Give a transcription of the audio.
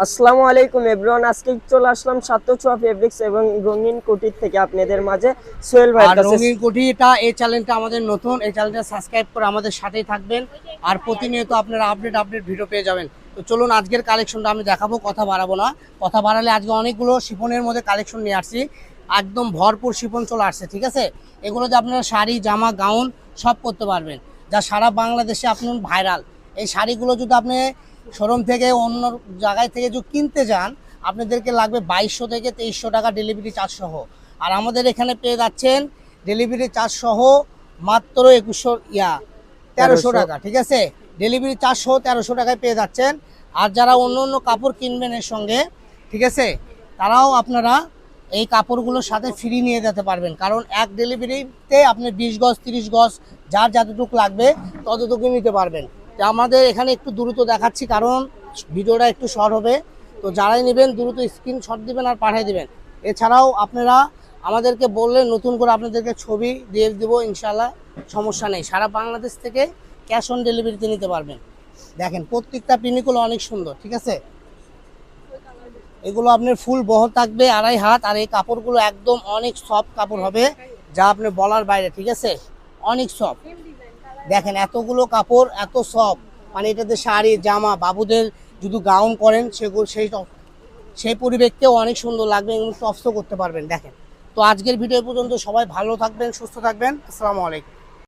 আসসালামু আলাইকুম এভরিওয়ান, আজকে চলে আসলাম সাত্য ছোঁয়া ফেব্রিক্স এবং রঙিন কুটির থেকে আপনাদের মাঝে সোহেল ভাইয়ের আর কাছে। রঙিন কুঠিটা এই চ্যানেলটা আমাদের নতুন, এই চ্যানেলটা সাবস্ক্রাইব করে আমাদের সাথেই থাকবেন। আর প্রতিনিয়ত আপনারা আপডেট ভিডিও পেয়ে যাবেন। তো চলুন আজকের কালেকশনটা আমি দেখাবো, কথা বাড়াবো না। কথা বাড়ালে আজকে অনেকগুলো শিফনের মধ্যে কালেকশন নিয়ে আসছি, একদম ভরপুর শিফন চলে আসছে, ঠিক আছে। এগুলোতে আপনারা শাড়ি, জামা, গাউন সব করতে পারবেন, যা সারা বাংলাদেশে আপনি ভাইরাল। এই শাড়িগুলো যদি আপনি শোরুম থেকে অন্য জায়গায় থেকে যদি কিনতে যান, আপনাদেরকে লাগবে 2200 থেকে 2300 টাকা ডেলিভারি চার্জ সহ। আর আমাদের এখানে পেয়ে যাচ্ছেন ডেলিভারি চার্জ সহ মাত্র 1300 1300। টাকা, ঠিক আছে। ডেলিভারি চার্জ সহ 1300 টাকায় পেয়ে যাচ্ছেন। আর যারা অন্য অন্য কাপড় কিনবেন এর সঙ্গে, ঠিক আছে, তারাও আপনারা এই কাপড়গুলোর সাথে ফ্রি নিয়ে যেতে পারবেন, কারণ এক ডেলিভারিতে আপনি 20 গজ 30 গজ যার যতটুকু লাগবে ততটুকু নিতে পারবেন। তো আমাদের এখানে একটু দ্রুত দেখাচ্ছি, কারণ ভিডিওটা একটু শর্ট হবে। তো যারাই নেবেন দ্রুত স্ক্রিনশট দিবেন আর পাঠিয়ে দিবেন। এছাড়াও আপনারা আমাদেরকে বললে নতুন করে আপনাদেরকে ছবি দিয়ে দেবো, ইনশাল্লাহ সমস্যা নেই। সারা বাংলাদেশ থেকে ক্যাশ অন ডেলিভারিতে নিতে পারবেন। দেখেন প্রত্যেকটা পিনিকুলো অনেক সুন্দর, ঠিক আছে। এগুলো আপনার ফুল বহর থাকবে 2.5 হাত, আর এই কাপড়গুলো একদম অনেক সফট কাপড় হবে, যা আপনি বলার বাইরে, ঠিক আছে, অনেক সফট। দেখেন এতগুলো কাপড় এত সফট, মানে এটাতে শাড়ি, জামা, বাবুদের যদি গাউন করেন সেগুলো সেই পরিবেশকেও অনেক সুন্দর লাগবে এবং টপসও করতে পারবেন। দেখেন, তো আজকের ভিডিও পর্যন্ত সবাই ভালো থাকবেন, সুস্থ থাকবেন। আসসালামু আলাইকুম।